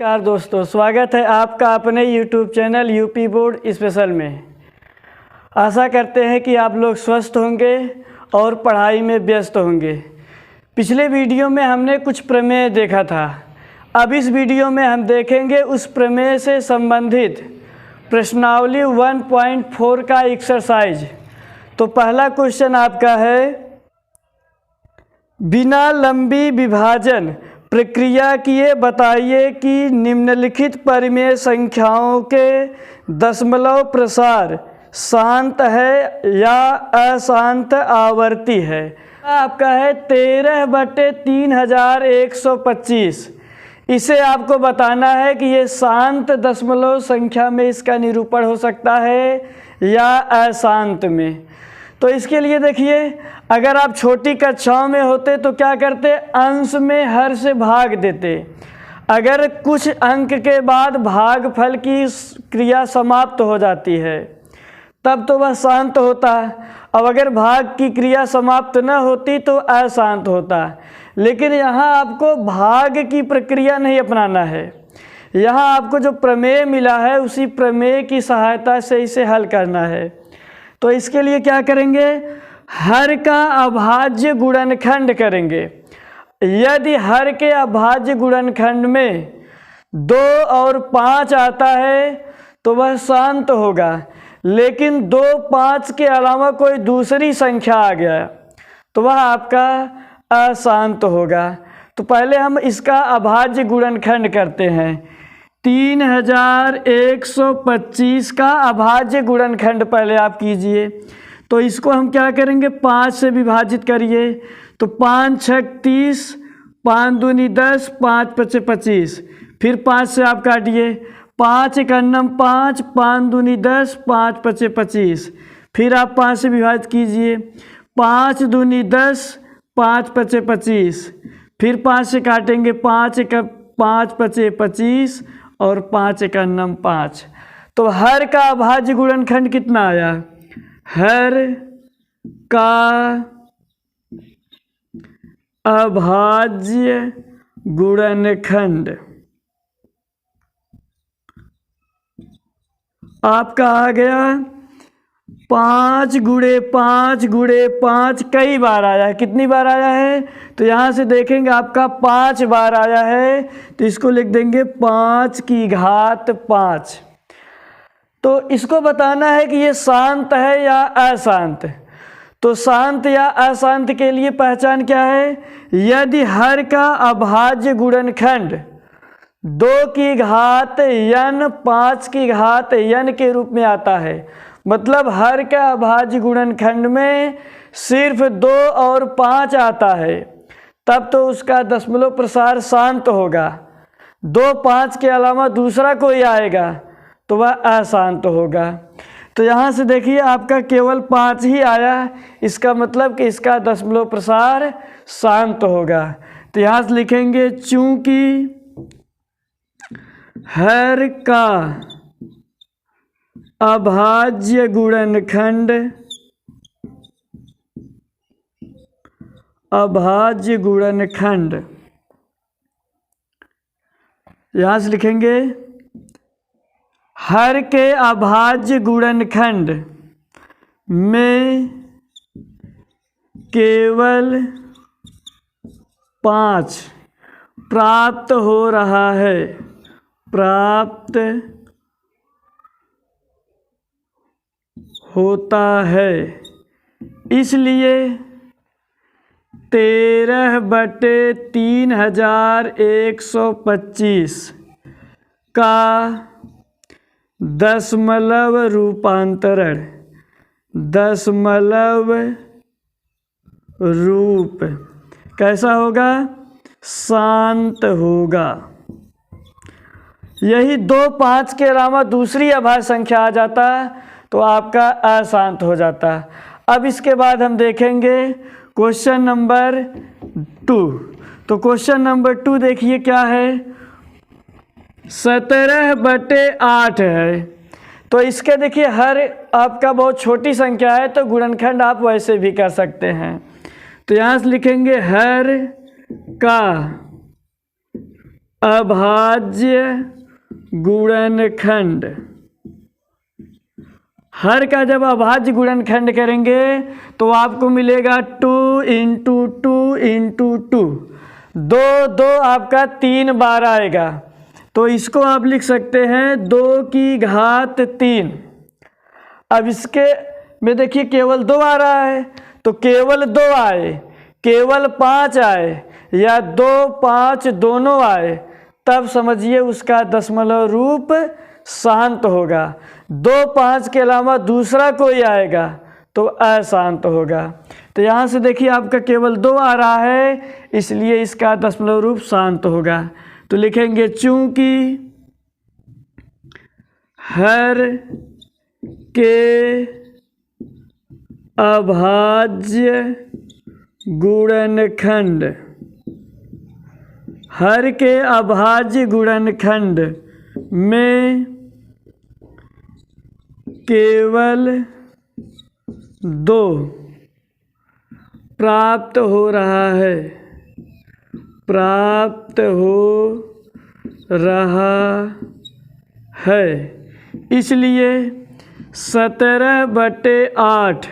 नमस्कार दोस्तों, स्वागत है आपका अपने YouTube channel UP board special में। आशा करते हैं कि आप लोग स्वस्थ होंगे और पढ़ाई में व्यस्त होंगे। पिछले वीडियो में हमने कुछ प्रमेय देखा था। अब इस वीडियो में हम देखेंगे उस प्रमेय से संबंधित प्रश्नावली 1.4 का एक्सरसाइज। तो पहला क्वेश्चन आपका है, बिना लंबी विभाजन प्रक्रिया किए बताइए कि निम्नलिखित परिमेय संख्याओं के दशमलव प्रसार शांत है या अशांत आवर्ती है। आपका है 13/3125। इसे आपको बताना है कि ये शांत दशमलव संख्या में इसका निरूपण हो सकता है या अशांत में। तो इसके लिए देखिए, अगर आप छोटी कक्षाओं में होते तो क्या करते, अंश में हर से भाग देते। अगर कुछ अंक के बाद भागफल की क्रिया समाप्त हो जाती है तब तो वह शांत होता। अब अगर भाग की क्रिया समाप्त न होती तो अशांत होता। लेकिन यहाँ आपको भाग की प्रक्रिया नहीं अपनाना है। यहाँ आपको जो प्रमेय मिला है उसी प्रमेय की सहायता से इसे हल करना है। तो इसके लिए क्या करेंगे, हर का अभाज्य गुणनखंड करेंगे। यदि हर के अभाज्य गुणनखंड में 2 और 5 आता है तो वह शांत होगा। लेकिन 2, 5 के अलावा कोई दूसरी संख्या आ गया तो वह आपका अशांत होगा। तो पहले हम इसका अभाज्य गुणनखंड करते हैं। 3125 का अभाज्य गुणनखंड पहले आप कीजिए। तो इसको हम क्या करेंगे, 5 से विभाजित करिए। तो 5 6 30, 5 दूनी 10, 5 5 25। फिर 5 से आप काटिए, 5 1 5, 5 दूनी 10, 5 5 25। फिर आप 5 से विभाजित कीजिए, 5 दूनी 10, 5 5 25। फिर 5 से काटेंगे, 5 1 5 5 25 और 5 1 5। तो हर का अभाज्य गुणनखंड कितना आया, हर का अभाज्य गुणनखंड आपका आ गया 5 गुणे 5 गुणे 5। कई बार आया है, कितनी बार आया है, तो यहाँ से देखेंगे आपका 5 बार आया है। तो इसको लिख देंगे 5 की घात 5। तो इसको बताना है कि ये शांत है या अशांत। तो शांत या अशांत के लिए पहचान क्या है, यदि हर का अभाज्य गुणनखंड 2 की घात n 5 की घात n के रूप में आता है, मतलब हर का अभाज्य गुणनखंड में सिर्फ 2 और 5 आता है, तब तो उसका दशमलव प्रसार शांत होगा। 2 5 के अलावा दूसरा कोई आएगा तो वह अशांत होगा। तो यहाँ से देखिए आपका केवल 5 ही आया, इसका मतलब कि इसका दशमलव प्रसार शांत होगा। तो यहाँ से लिखेंगे, चूंकि हर का अभाज्य गुणनखंड यहाँ से लिखेंगे, हर के अभाज्य गुणनखंड में केवल 5 प्राप्त हो रहा है, प्राप्त होता है। इसलिए 13/3125 का दशमलव रूपांतरण, दशमलव रूप कैसा होगा, शांत होगा। यही 2 5 के अलावा दूसरी अभाज्य संख्या आ जाता तो आपका अशांत हो जाता। अब इसके बाद हम देखेंगे क्वेश्चन नंबर 2। तो क्वेश्चन नंबर 2 देखिए क्या है, 17/8 है। तो इसके देखिए हर आपका बहुत छोटी संख्या है तो गुणनखंड आप वैसे भी कर सकते हैं। तो यहाँ से लिखेंगे हर का अभाज्य गुणनखंड। हर का जब अभाज्य गुणनखंड करेंगे तो आपको मिलेगा 2 × 2 × 2, 2 2 आपका 3 बार आएगा। तो इसको आप लिख सकते हैं 2 की घात 3। अब इसके में देखिए केवल 2 आ रहा है, तो केवल 2 आए, केवल 5 आए, या 2 5 दोनों आए, तब समझिए उसका दशमलव रूप शांत होगा। 2 5 के अलावा दूसरा कोई आएगा तो अशांत होगा। तो यहाँ से देखिए आपका केवल 2 आ रहा है, इसलिए इसका दशमलव रूप शांत होगा। तो लिखेंगे चूंकि हर के अभाज्य गुणनखंड, हर के अभाज्य गुणनखंड में केवल 2 प्राप्त हो रहा है, प्राप्त हो रहा है, इसलिए 17/8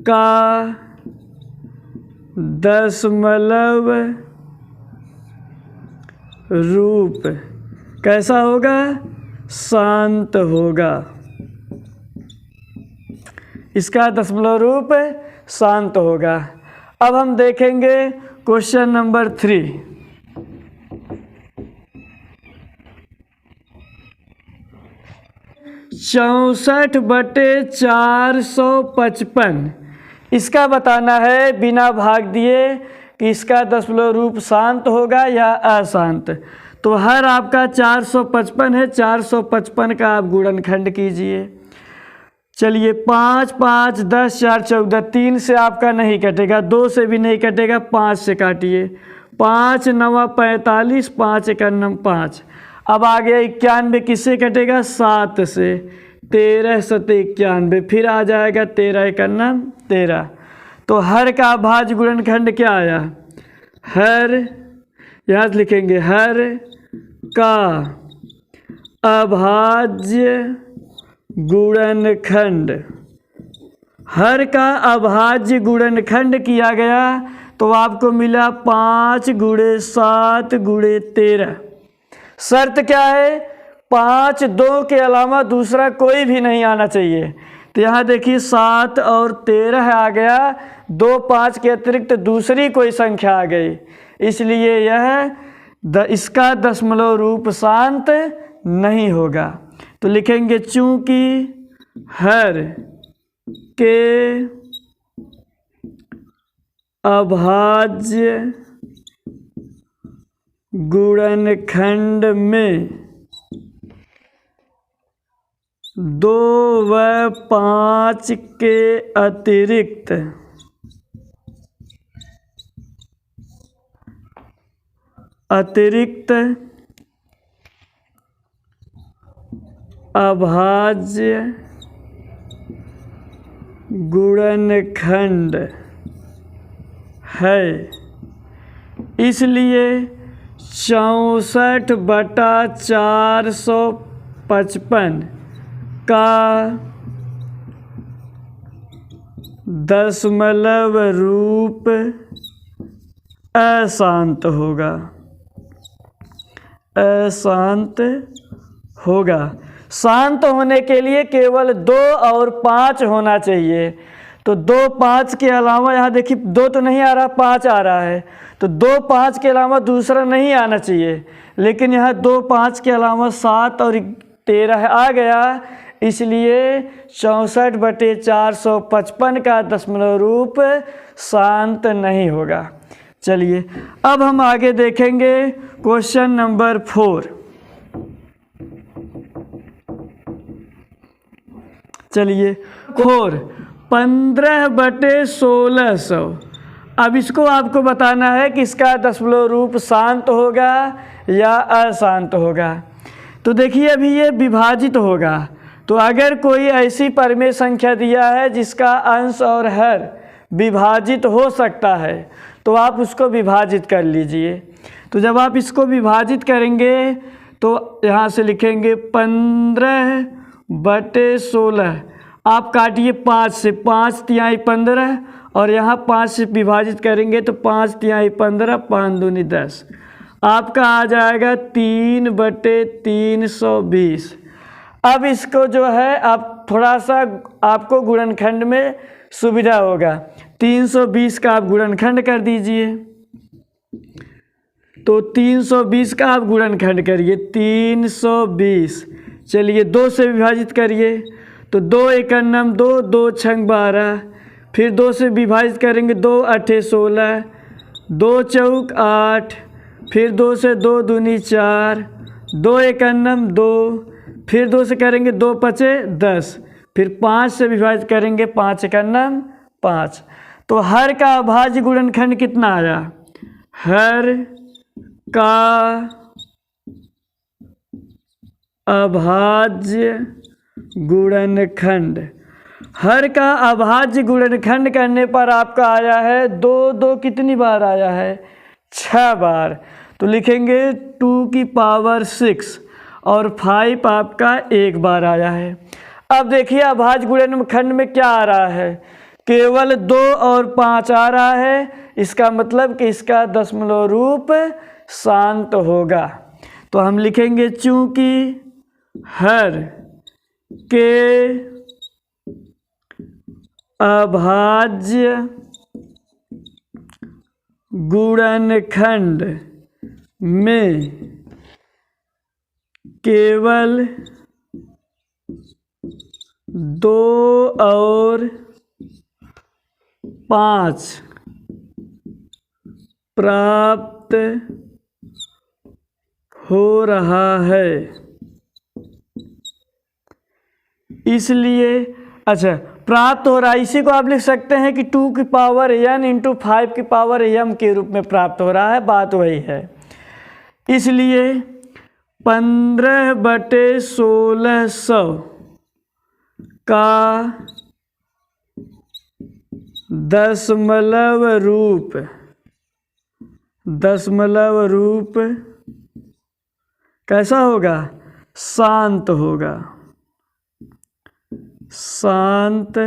का दशमलव रूप कैसा होगा? शांत होगा। इसका दशमलव रूप शांत होगा। अब हम देखेंगे क्वेश्चन नंबर 3। चौसठ बटे 455 इसका बताना है बिना भाग दिए कि इसका दशमलव रूप शांत होगा या अशांत। तो हर आपका 455 है, 455 का आप गुणनखंड कीजिए। चलिए 5 5 10 4 14, 3 से आपका नहीं कटेगा, 2 से भी नहीं कटेगा, 5 से काटिए। 5 9 45, 5 1 5। अब आ गया 91, किससे कटेगा? 7 से। 13 7 91, फिर आ जाएगा 13 1 13। तो हर का अभाज्य गुणनखंड क्या आया? हर, यहाँ लिखेंगे हर का अभाज्य गुणनखंड। हर का अभाज्य गुणनखंड किया गया तो आपको मिला 5 × 7 × 13। शर्त क्या है? 5 2 के अलावा दूसरा कोई भी नहीं आना चाहिए। तो यहाँ देखिए 7 और 13 आ गया, 2 5 के अतिरिक्त दूसरी कोई संख्या आ गई, इसलिए यह इसका दशमलव रूप शांत नहीं होगा। तो लिखेंगे चूंकि हर के अभाज्य गुणनखंड में 2 व 5 के अतिरिक्त अभाज्य गुणनखंड है, इसलिए 64 बटा 455 का दशमलव रूप अशांत होगा, अशांत होगा। शांत होने के लिए केवल 2 और 5 होना चाहिए। तो 2 5 के अलावा यहाँ देखिए 2 तो नहीं आ रहा, 5 आ रहा है, तो 2 5 के अलावा दूसरा नहीं आना चाहिए, लेकिन यहाँ 2 5 के अलावा 7 और 13 आ गया, इसलिए 64 बटे 455 का दशमलव रूप शांत नहीं होगा। चलिए अब हम आगे देखेंगे क्वेश्चन नंबर 4। चलिए 4 15 बटे 1600। अब इसको आपको बताना है कि इसका दशमलव रूप शांत होगा या अशांत होगा। तो देखिए अभी ये विभाजित होगा, तो अगर कोई ऐसी परिमेय संख्या दिया है जिसका अंश और हर विभाजित हो सकता है तो आप उसको विभाजित कर लीजिए। तो जब आप इसको विभाजित करेंगे तो यहाँ से लिखेंगे 15/16। आप काटिए 5 से, 5 तिहाई 15 और यहाँ 5 से विभाजित करेंगे तो 5 तिहाई 15, 5 दूनी 10। आपका आ जाएगा 3/320। अब इसको जो है आप थोड़ा सा आपको गुणनखंड में सुविधा होगा, 320 का आप गुणनखंड कर दीजिए। तो 320 का आप गुणनखंड करिए, 320। चलिए 2 से विभाजित करिए तो 2 एकन्नम 2, 2 छंग 12, फिर 2 से विभाजित करेंगे 2 अठे 16, 2 चौक 8, फिर 2 से 2 दूनी 4, 2 एकन्नम 2, फिर 2 से करेंगे 2 पचे 10, फिर 5 से विभाजित करेंगे 5 एकन्नम 5। तो हर का अभाज्य गुणनखंड कितना आया? हर का अभाज्य गुणनखंड, हर का अभाज्य गुणनखंड करने पर आपका आया है 2, 2 कितनी बार आया है? 6 बार। तो लिखेंगे 2 की पावर 6 और 5 आपका 1 बार आया है। अब देखिए अभाज्य गुणनखंड में क्या आ रहा है? केवल 2 और 5 आ रहा है। इसका मतलब कि इसका दशमलव रूप शांत होगा। तो हम लिखेंगे चूंकि हर के अभाज्य गुणनखंड में केवल 2 और 5 प्राप्त हो रहा है, इसलिए अच्छा प्राप्त हो रहा है, इसी को आप लिख सकते हैं कि 2 की पावर n इंटू 5 की पावर m के रूप में प्राप्त हो रहा है, बात वही है। इसलिए 15/1600 का दशमलव रूप कैसा होगा? शांत होगा, शांत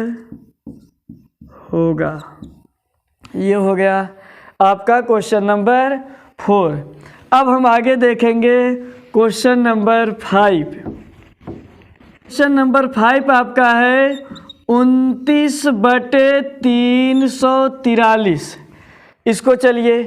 होगा। ये हो गया आपका क्वेश्चन नंबर 4। अब हम आगे देखेंगे क्वेश्चन नंबर 5। क्वेश्चन नंबर 5 आपका है 29/343। इसको चलिए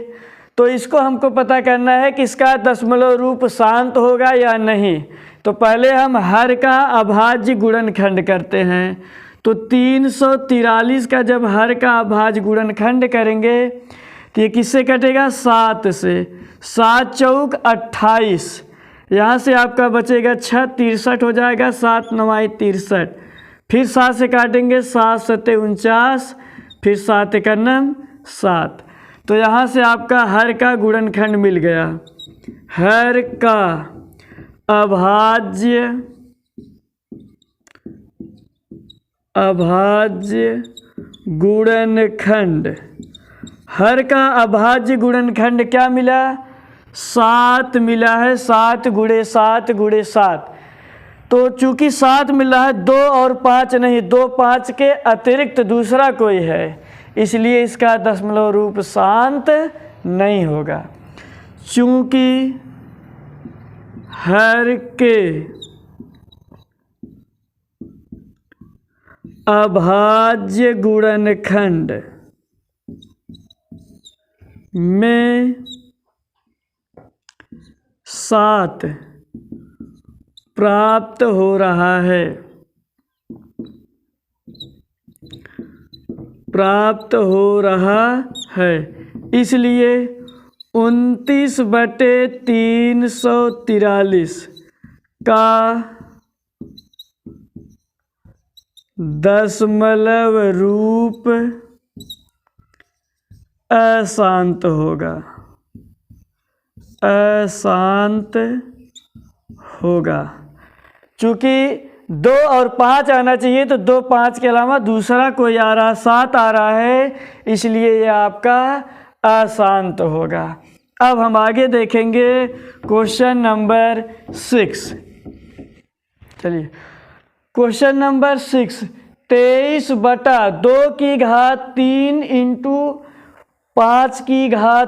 तो इसको हमको पता करना है कि इसका दशमलव रूप शांत होगा या नहीं। तो पहले हम हर का अभाज्य गुणनखंड करते हैं। तो 343 का जब हर का अभाज्य गुणनखंड करेंगे तो ये किससे कटेगा? 7 से। 7 चौक 28, यहाँ से आपका बचेगा 6, 63 हो जाएगा, 7 9 63, फिर 7 से काटेंगे 7 7 49, फिर 7 एकन्नम 7। तो यहाँ से आपका हर का गुणनखंड मिल गया। हर का अभाज्य गुणनखंड, हर का अभाज्य गुणनखंड क्या मिला? 7 मिला है। 7 गुणे 7 गुणे 7। तो चूंकि 7 मिला है, 2 और 5 नहीं, 2 5 के अतिरिक्त दूसरा कोई है, इसलिए इसका दशमलव रूप शांत नहीं होगा। चूंकि हर के अभाज्य गुणनखंड में 7 प्राप्त हो रहा है, इसलिए 29/343 का दशमलव रूप अशांत होगा, चूँकि 2 और 5 आना चाहिए तो 2 5 के अलावा दूसरा कोई आ रहा, 7 आ रहा है, इसलिए ये आपका अशांत होगा। अब हम आगे देखेंगे क्वेश्चन नंबर 6। चलिए क्वेश्चन नंबर 6, 23/2 इंटू 5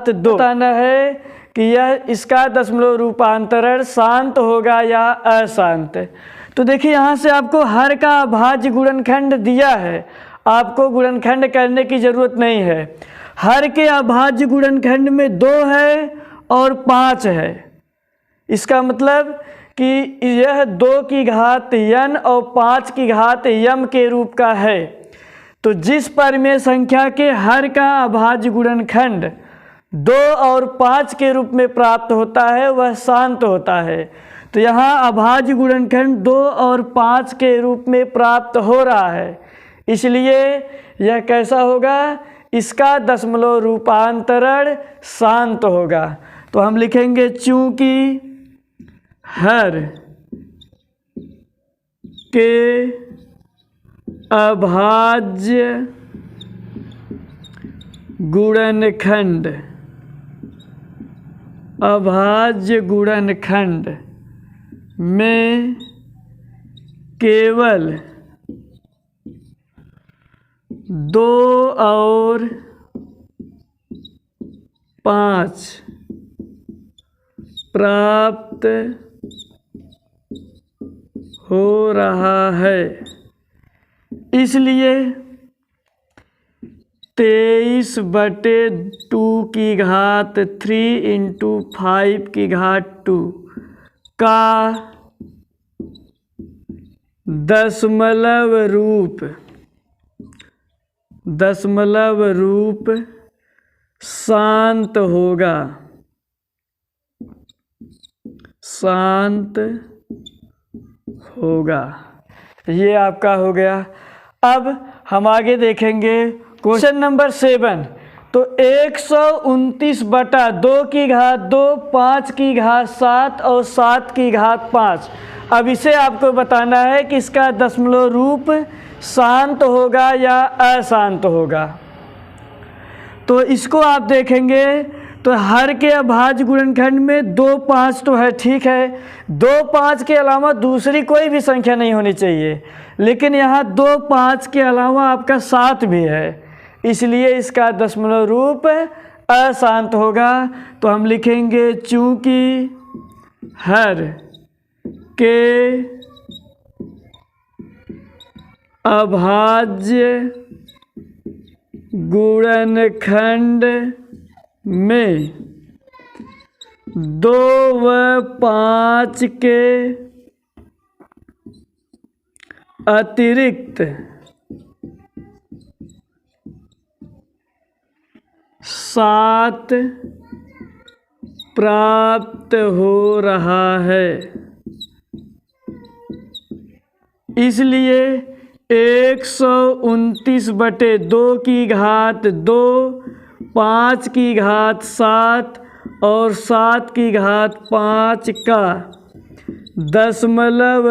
बताना है कि यह इसका दशमलव रूपांतरण शांत होगा या अशांत। तो देखिए यहाँ से आपको हर का अभाज्य गुणनखंड दिया है, आपको गुणनखंड करने की ज़रूरत नहीं है। हर के अभाज्य गुणनखंड में 2 है और 5 है। इसका मतलब कि यह 2 की घात n और 5 की घात m के रूप का है। तो जिस परिमेय संख्या के हर का अभाज्य गुणनखंड 2 और 5 के रूप में प्राप्त होता है वह शांत होता है। तो यहाँ अभाज्य गुणनखंड 2 और 5 के रूप में प्राप्त हो रहा है, इसलिए यह कैसा होगा, इसका दशमलव रूपांतरण शांत होगा। तो हम लिखेंगे चूंकि हर के अभाज्य गुणनखंड में केवल 2 और 5 प्राप्त हो रहा है, इसलिए 23/2 इंटू 5 का दशमलव रूप शांत होगा। ये आपका हो गया। अब हम आगे देखेंगे क्वेश्चन नंबर 7। तो 129/2 5 की घात 7 और 7 की घात 5। अब इसे आपको बताना है कि इसका दशमलव रूप शांत होगा या अशांत होगा। तो इसको आप देखेंगे तो हर के अभाज्य गुणनखंड में 2 5 तो है, ठीक है। 2 5 के अलावा दूसरी कोई भी संख्या नहीं होनी चाहिए, लेकिन यहाँ 2 5 के अलावा आपका 7 भी है, इसलिए इसका दशमलव रूप अशांत होगा। तो हम लिखेंगे चूंकि हर के अभाज्य गुणनखंड में 2 व 5 के अतिरिक्त 7 प्राप्त हो रहा है, इसलिए 129/2 की घात 2 5 की घात 7 और 7 की घात 5 का दशमलव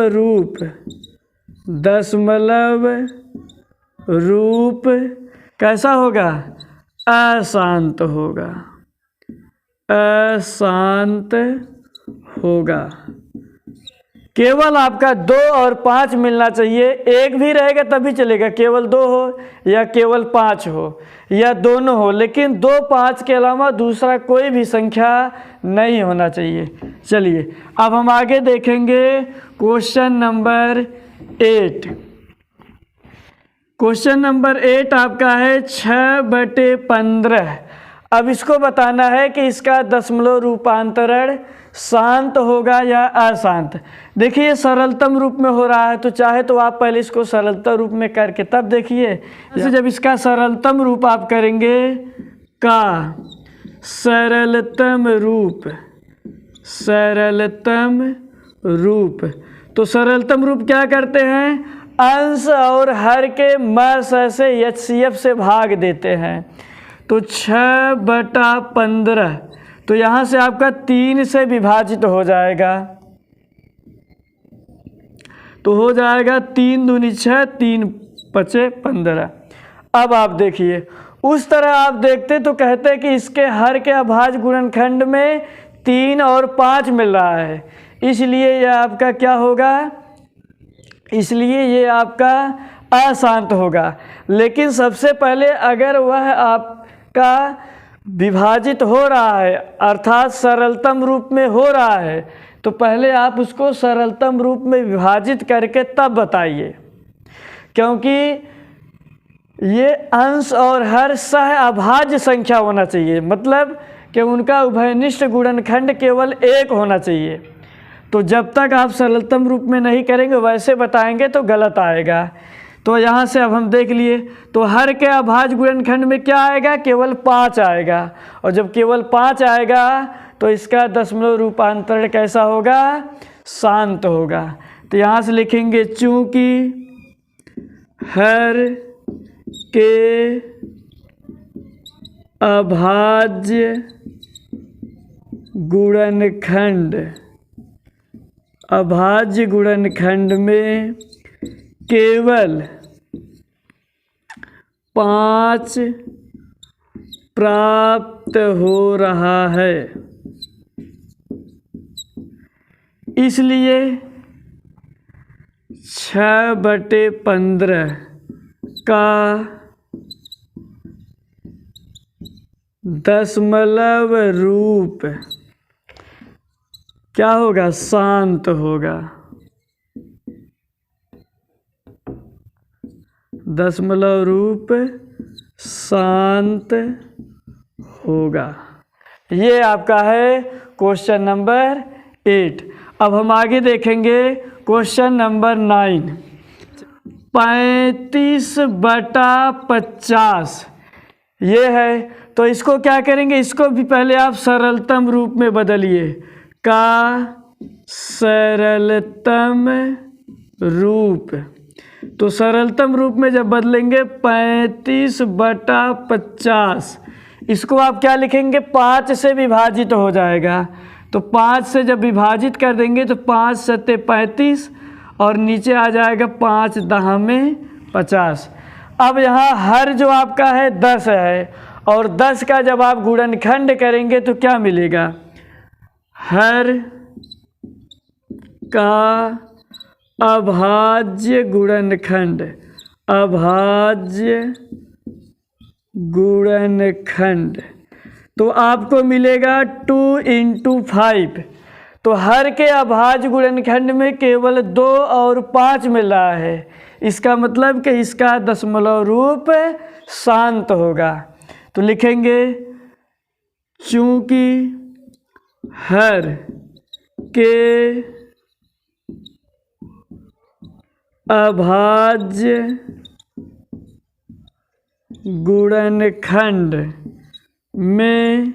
रूप कैसा होगा, अशांत होगा। केवल आपका 2 और 5 मिलना चाहिए, एक भी रहेगा तभी चलेगा, केवल 2 हो या केवल 5 हो या दोनों हो, लेकिन 2 5 के अलावा दूसरा कोई भी संख्या नहीं होना चाहिए। चलिए अब हम आगे देखेंगे क्वेश्चन नंबर 8। क्वेश्चन नंबर 8 आपका है 6/15। अब इसको बताना है कि इसका दशमलव रूपांतरण शांत होगा या अशांत। देखिए सरलतम रूप में हो रहा है, तो चाहे तो आप पहले इसको सरलतम रूप में करके तब देखिए। जैसे जब इसका सरलतम रूप आप करेंगे का सरलतम रूप तो सरलतम रूप क्या करते हैं, अंश और हर के मस से HCF से भाग देते हैं। तो 6/15 तो यहाँ से आपका 3 से विभाजित हो जाएगा, तो हो जाएगा 3 दूनी 6 3 5 15। अब आप देखिए उस तरह आप देखते तो कहते कि इसके हर के अभाज्य गुणनखंड में 3 और 5 मिल रहा है, इसलिए यह आपका क्या होगा, इसलिए ये आपका अशांत होगा। लेकिन सबसे पहले अगर वह आपका विभाजित हो रहा है अर्थात सरलतम रूप में हो रहा है, तो पहले आप उसको सरलतम रूप में विभाजित करके तब बताइए, क्योंकि ये अंश और हर सह अभाज्य संख्या होना चाहिए, मतलब कि उनका उभयनिष्ठ गुणनखंड केवल 1 होना चाहिए। तो जब तक आप सरलतम रूप में नहीं करेंगे वैसे बताएंगे तो गलत आएगा। तो यहाँ से अब हम देख लिए, तो हर के अभाज्य गुणनखंड में क्या आएगा, केवल 5 आएगा, और जब केवल 5 आएगा तो इसका दशमलव रूपांतरण कैसा होगा, शांत होगा। तो यहाँ से लिखेंगे चूँकि हर के अभाज्य गुणनखंड में केवल 5 प्राप्त हो रहा है, इसलिए 6/15 का दशमलव रूप क्या होगा, शांत होगा। दशमलव रूप शांत होगा। ये आपका है क्वेश्चन नंबर 8। अब हम आगे देखेंगे क्वेश्चन नंबर 9। 35/50 ये है, तो इसको क्या करेंगे, इसको भी पहले आप सरलतम रूप में बदलिए, का सरलतम रूप। तो सरलतम रूप में जब बदलेंगे 35/50, इसको आप क्या लिखेंगे, 5 से विभाजित हो जाएगा। तो 5 से जब विभाजित कर देंगे तो 5 सत्ते 35 और नीचे आ जाएगा 5 10 50। अब यहाँ हर जो आपका है 10 है, और 10 का जब आप गुणनखंड करेंगे तो क्या मिलेगा, हर का अभाज्य गुणनखंड तो आपको मिलेगा 2 × 5। तो हर के अभाज्य गुणनखंड में केवल 2 और 5 मिल रहा है, इसका मतलब कि इसका दशमलव रूप शांत होगा। तो लिखेंगे चूँकि हर के अभाज्य गुणनखंड में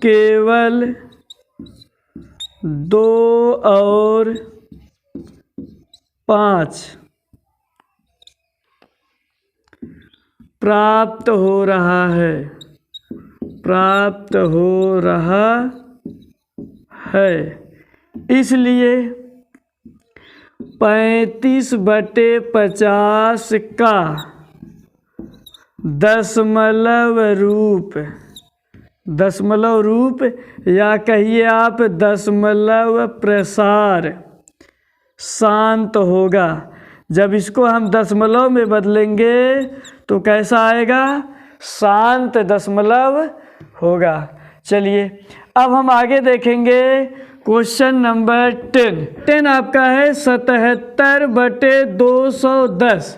केवल 2 और 5 प्राप्त हो रहा है, इसलिए 35/50 का दशमलव रूप या कहिए आप दशमलव प्रसार शांत होगा। जब इसको हम दशमलव में बदलेंगे तो कैसा आएगा, शांत दशमलव होगा। चलिए अब हम आगे देखेंगे क्वेश्चन नंबर 10 आपका है 77/210।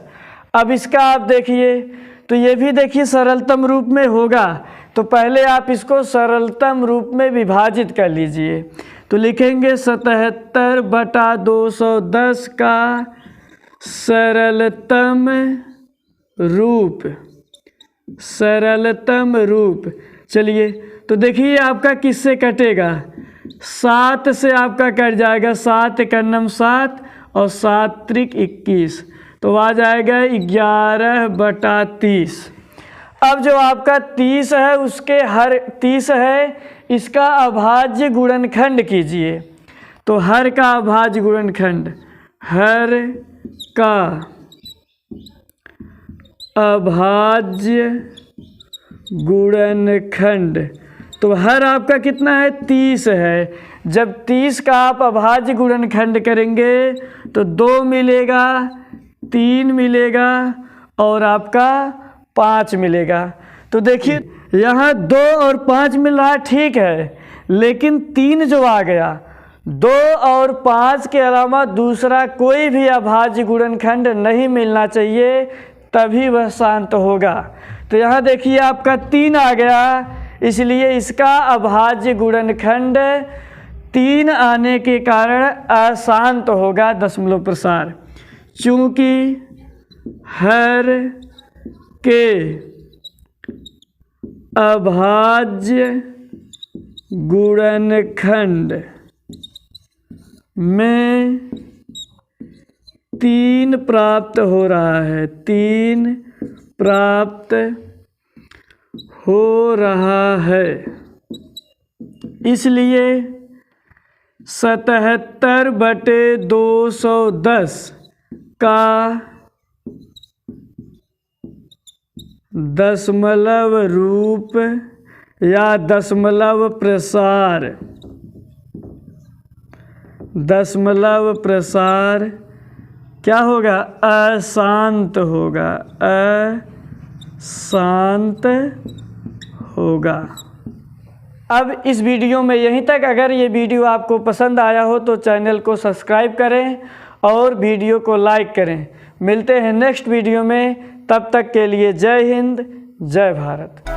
अब इसका आप देखिए, तो ये भी देखिए सरलतम रूप में होगा, तो पहले आप इसको सरलतम रूप में विभाजित कर लीजिए। तो लिखेंगे 77/210 का सरलतम रूप। चलिए तो देखिए आपका किससे कटेगा, 7 से आपका कट जाएगा, 7 × 9 7 और 7 × 21, तो आ जाएगा 11/30। अब जो आपका 30 है उसके हर 30 है, इसका अभाज्य गुणनखंड कीजिए। तो हर का अभाज्य गुणनखंड, हर का अभाज्य गुणनखंड। तो हर आपका कितना है 30 है। जब 30 का आप अभाज्य गुणनखंड करेंगे तो 2 मिलेगा, 3 मिलेगा और आपका 5 मिलेगा। तो देखिए यहाँ 2 और 5 मिल रहा ठीक है, लेकिन 3 जो आ गया, 2 और 5 के अलावा दूसरा कोई भी अभाज्य गुणनखंड नहीं मिलना चाहिए, तभी वह शांत होगा। तो यहाँ देखिए आपका 3 आ गया, इसलिए इसका अभाज्य गुणनखंड 3 आने के कारण अशांत होगा दशमलव प्रसार। चूँकि हर के अभाज्य गुणनखंड में 3 प्राप्त हो रहा है, 3 प्राप्त हो रहा है, इसलिए 77/210 का दशमलव रूप या दशमलव प्रसार क्या होगा? अशांत होगा, अशांत होगा। अब इस वीडियो में यहीं तक। अगर ये वीडियो आपको पसंद आया हो तो चैनल को सब्सक्राइब करें और वीडियो को लाइक करें। मिलते हैं नेक्स्ट वीडियो में, तब तक के लिए जय हिंद, जय भारत।